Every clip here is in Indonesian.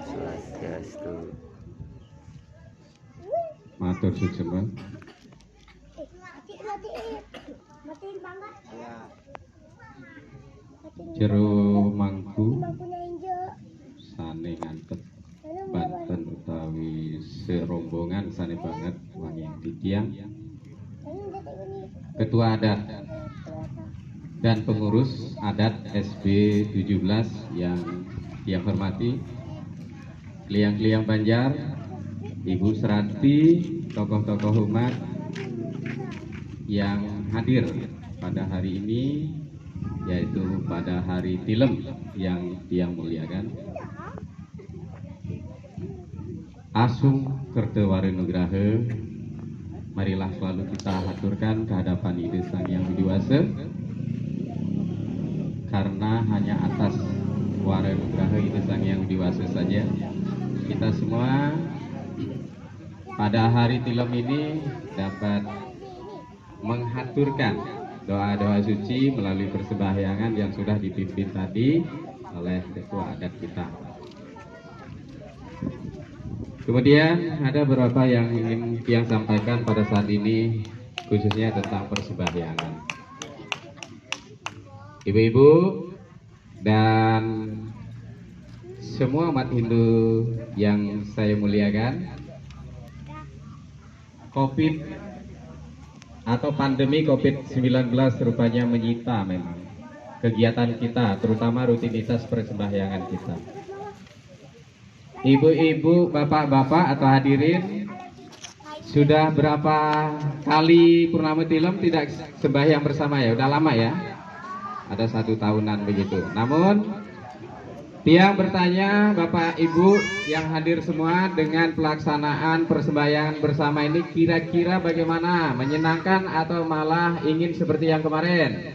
Swastiastu. Matur suwun. Jero mangku sane ngantet Banten utawi serombongan sane banget wangi titiang ketua adat dan pengurus adat SB 17 yang hormati, kliang-kliang Banjar, Ibu Seranti, tokoh-tokoh umat yang hadir pada hari ini, yaitu pada hari Tilem yang muliakan. Asung Kertewari Nugraha, marilah selalu kita haturkan kehadapan Ide Sang Yang Widi Wasa, karena hanya atas Wara Nugraha Ide Sang Yang Widi Wasa saja kita semua pada hari Tilem ini dapat menghaturkan doa-doa suci melalui persembahyangan yang sudah dipimpin tadi oleh ketua adat kita. Kemudian ada beberapa yang ingin Tiang sampaikan pada saat ini, khususnya tentang persembahyangan. Ibu-ibu dan semua umat Hindu yang saya muliakan, COVID atau pandemi COVID-19 rupanya menyita memang kegiatan kita, terutama rutinitas persembahyangan kita. Ibu-ibu, bapak-bapak atau hadirin, sudah berapa kali Purnama Tilem tidak sembahyang bersama ya? Udah lama ya? Ada 1 tahunan begitu. Namun Tiang bertanya Bapak Ibu yang hadir semua, dengan pelaksanaan persembahyangan bersama ini kira-kira bagaimana? Menyenangkan atau malah ingin seperti yang kemarin?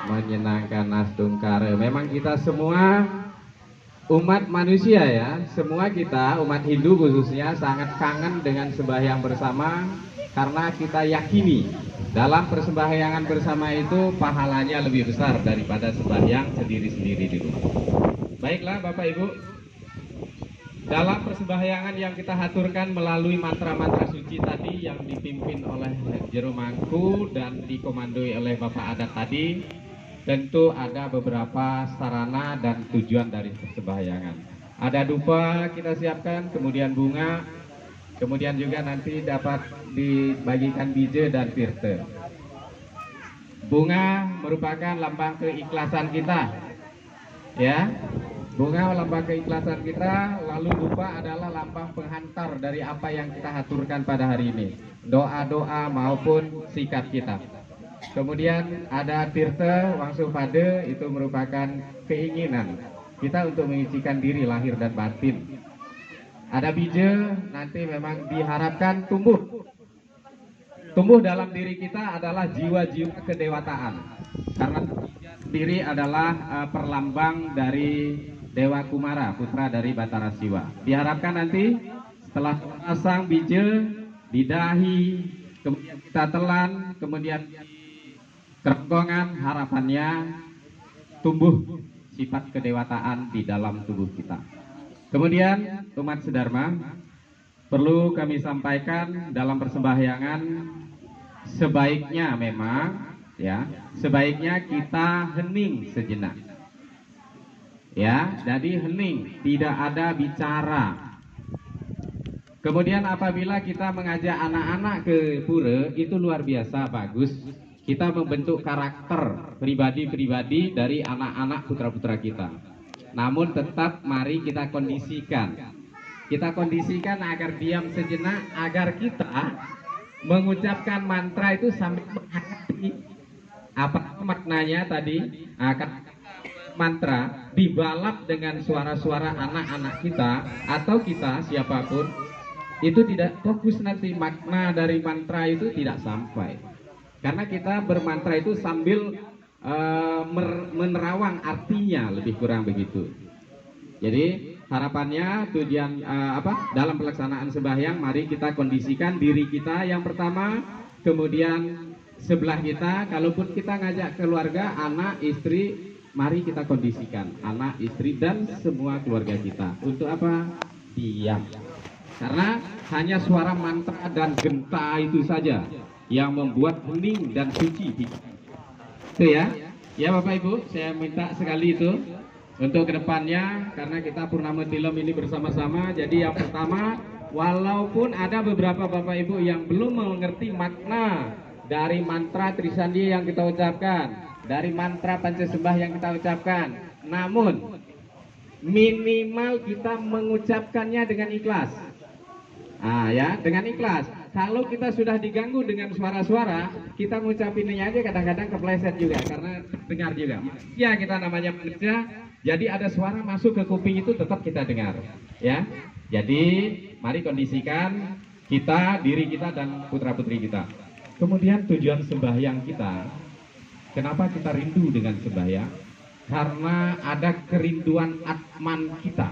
Menyenangkan Astungkara. Memang kita semua umat manusia ya, semua kita umat Hindu khususnya sangat kangen dengan sembahyang bersama, karena kita yakini dalam persembahyangan bersama itu pahalanya lebih besar daripada sembahyang sendiri-sendiri di rumah. Baiklah Bapak Ibu, dalam persembahyangan yang kita haturkan melalui mantra-mantra suci tadi yang dipimpin oleh Jero Mangku dan dikomandoi oleh Bapak Adat tadi, tentu ada beberapa sarana dan tujuan dari persembahyangan. Ada dupa kita siapkan, kemudian bunga, kemudian juga nanti dapat dibagikan bije dan tirta. Bunga merupakan lambang keikhlasan kita, ya. Bunga lambang keikhlasan kita, lalu dupa adalah lambang penghantar dari apa yang kita haturkan pada hari ini, doa-doa maupun sikap kita. Kemudian ada tirta wangsupada, itu merupakan keinginan kita untuk mengisikan diri lahir dan batin. Ada bija, nanti memang diharapkan tumbuh dalam diri kita adalah jiwa-jiwa kedewataan, karena diri adalah perlambang dari Dewa Kumara, putra dari Batara Siwa. Diharapkan nanti setelah pasang bija di dahi, kemudian kita telan, kemudian kerongkongan, harapannya tumbuh sifat kedewataan di dalam tubuh kita. Kemudian umat sedharma, perlu kami sampaikan dalam persembahyangan, sebaiknya memang ya, sebaiknya kita hening sejenak. Ya, jadi hening, tidak ada bicara. Kemudian apabila kita mengajak anak-anak ke pura, itu luar biasa bagus. Kita membentuk karakter pribadi-pribadi dari anak-anak putra-putra kita. Namun tetap mari kita kondisikan. Kita kondisikan agar diam sejenak, agar kita mengucapkan mantra itu sambil menghayati apa maknanya tadi. Akan mantra dibalap dengan suara-suara anak-anak kita atau kita siapapun, itu tidak fokus, nanti makna dari mantra itu tidak sampai. Karena kita bermantra itu sambil menerawang artinya, lebih kurang begitu. Jadi harapannya tujuan dalam pelaksanaan sembahyang, mari kita kondisikan diri kita yang pertama, kemudian sebelah kita, kalaupun kita ngajak keluarga, anak, istri, mari kita kondisikan anak, istri, dan semua keluarga kita. Untuk apa? Diam. Karena hanya suara mantra dan genta itu saja yang membuat hening dan suci. Itu ya. Ya Bapak Ibu, saya minta sekali itu untuk kedepannya, karena kita Purnama Tilem ini bersama-sama. Jadi yang pertama, walaupun ada beberapa Bapak Ibu yang belum mengerti makna dari mantra Trisandi yang kita ucapkan, dari mantra Pancasembah yang kita ucapkan, namun minimal kita mengucapkannya dengan ikhlas. Ya, dengan ikhlas. Kalau kita sudah diganggu dengan suara-suara, kita ngucapinnya aja kadang-kadang kepleset juga karena dengar juga. Ya, kita namanya manusia, jadi ada suara masuk ke kuping itu tetap kita dengar. Ya, jadi mari kondisikan kita, diri kita dan putra-putri kita. Kemudian tujuan sembahyang kita, kenapa kita rindu dengan sembahyang? Karena ada kerinduan atman kita.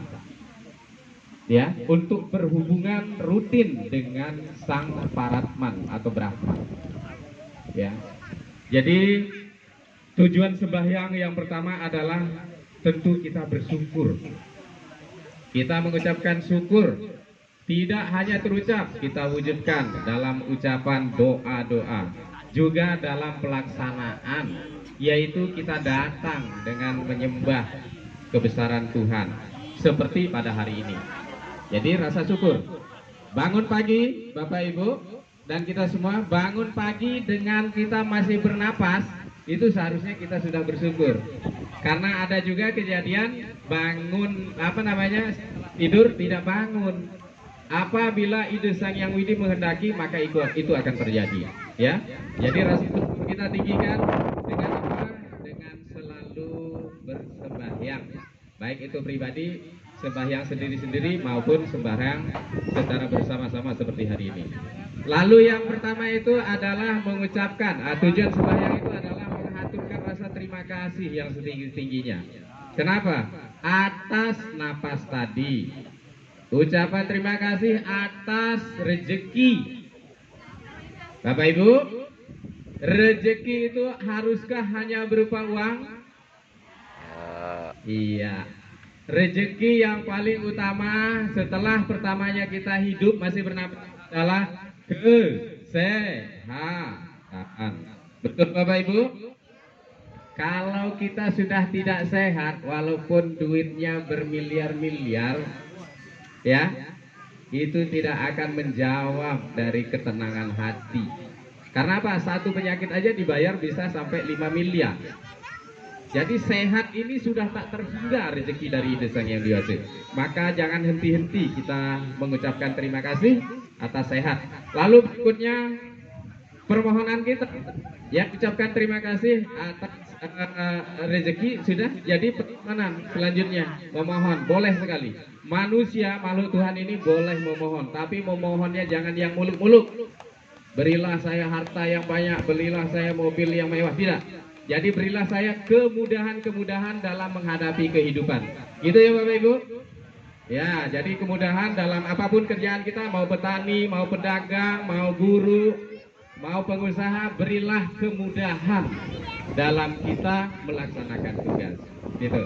Ya, untuk berhubungan rutin dengan sang Paratman atau Brahma. Ya, jadi tujuan sembahyang yang pertama adalah tentu kita bersyukur. Kita mengucapkan syukur, tidak hanya terucap, kita wujudkan dalam ucapan doa-doa, juga dalam pelaksanaan, yaitu kita datang dengan menyembah kebesaran Tuhan, seperti pada hari ini. Jadi rasa syukur. Bangun pagi Bapak Ibu dan kita semua, bangun pagi dengan kita masih bernapas, itu seharusnya kita sudah bersyukur. Karena ada juga kejadian bangun tidur tidak bangun. Apabila ide Sang Yang Widi menghendaki, maka itu akan terjadi. Ya. Jadi rasa syukur kita tinggikan dengan apa? Dengan selalu bersembahyang. Baik itu pribadi, sembahyang sendiri-sendiri maupun sembahyang secara bersama-sama seperti hari ini. Lalu yang pertama itu adalah mengucapkan, tujuan sembahyang itu adalah menghaturkan rasa terima kasih yang setinggi-tingginya. Kenapa? Atas napas tadi, ucapan terima kasih atas rezeki. Bapak Ibu, rezeki itu haruskah hanya berupa uang? Iya. Rezeki yang paling utama setelah pertamanya kita hidup masih bernapas adalah kesehatan. Betul Bapak Ibu? Kalau kita sudah tidak sehat, walaupun duitnya bermiliar-miliar, ya, itu tidak akan menjawab dari ketenangan hati. Karena apa? Satu penyakit aja dibayar bisa sampai 5 miliar. Jadi sehat ini sudah tak terhingga rezeki dari Ide Sang Yang Widi. Maka jangan henti-henti kita mengucapkan terima kasih atas sehat. Lalu berikutnya permohonan kita, ya, ucapkan terima kasih atas rezeki sudah. Jadi permohonan selanjutnya memohon, boleh sekali. Manusia makhluk Tuhan ini boleh memohon, tapi memohonnya jangan yang muluk-muluk. Berilah saya harta yang banyak, berilah saya mobil yang mewah, tidak. Jadi berilah saya kemudahan-kemudahan dalam menghadapi kehidupan. Gitu ya Bapak Ibu? Ya, jadi kemudahan dalam apapun kerjaan kita, mau petani, mau pedagang, mau guru, mau pengusaha, berilah kemudahan dalam kita melaksanakan tugas. Gitu.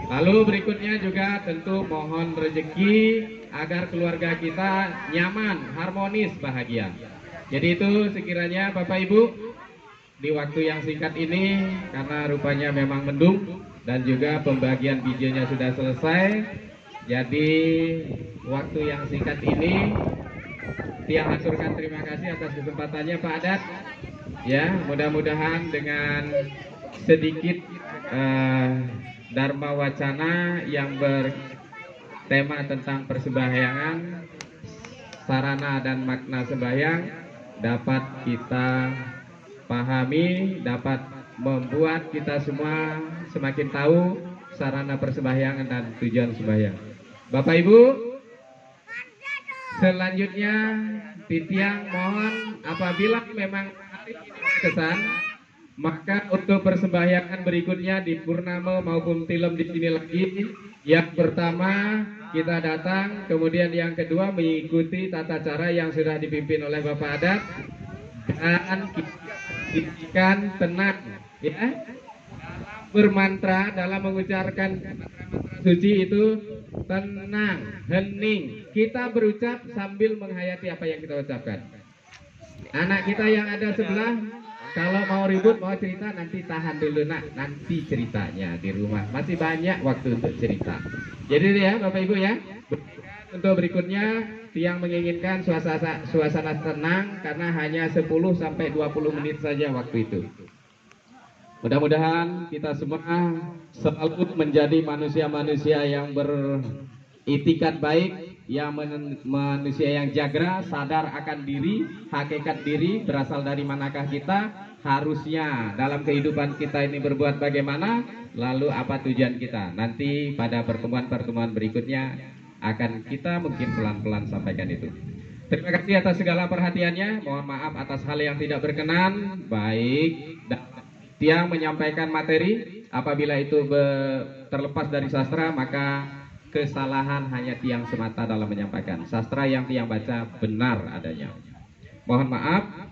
Lalu berikutnya juga tentu mohon rezeki agar keluarga kita nyaman, harmonis, bahagia. Jadi itu sekiranya Bapak Ibu, di waktu yang singkat ini, karena rupanya memang mendung dan juga pembagian videonya sudah selesai, jadi waktu yang singkat ini Tia haturkan terima kasih atas kesempatannya Pak Adat. Ya, mudah-mudahan dengan sedikit Dharma Wacana yang bertema tentang persembahyangan, sarana dan makna sembahyang dapat kita pahami, dapat membuat kita semua semakin tahu sarana persembahyangan dan tujuan sembahyang. Bapak Ibu, selanjutnya Titiang mohon apabila memang kesan, maka untuk persembahyangan berikutnya di Purnama maupun Tilem di sini lagi. Yang pertama kita datang, kemudian yang kedua mengikuti tata cara yang sudah dipimpin oleh Bapak Adat dan kita tenang, ya, dalam bermantra dalam mengucapkan mantra suci itu tenang, hening. Kita berucap sambil menghayati apa yang kita ucapkan. Anak kita yang ada sebelah, kalau mau ribut, mau cerita, nanti tahan dulu nak, nanti ceritanya di rumah. Masih banyak waktu untuk cerita. Jadi ya Bapak Ibu ya, untuk berikutnya yang menginginkan suasana tenang karena hanya 10-20 menit saja waktu itu. Mudah-mudahan kita semua selalu menjadi manusia-manusia yang beritikat baik, yang manusia yang jagra, sadar akan diri, hakikat diri berasal dari manakah kita, harusnya dalam kehidupan kita ini berbuat bagaimana, lalu apa tujuan kita. Nanti pada pertemuan-pertemuan berikutnya akan kita mungkin pelan-pelan sampaikan itu. Terima kasih atas segala perhatiannya. Mohon maaf atas hal yang tidak berkenan. Baik, yang menyampaikan materi apabila itu terlepas dari sastra, maka kesalahan hanya tiang semata dalam menyampaikan. Sastra yang tiang baca benar adanya. Mohon maaf.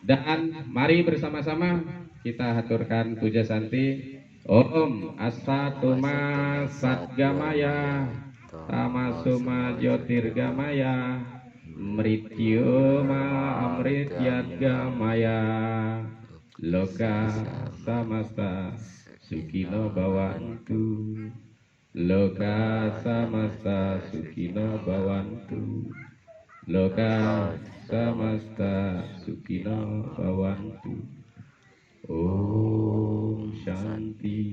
Dan mari bersama-sama kita haturkan puja santi. Om Asatoma Satgamaya Tamasuma Jyotirgamaya Mrityoma Amrityadgamaya Loka samasta sukino bawantu. Loka samasta sukino bawantu. Loka samasta sukino bawantu. Om Shanti.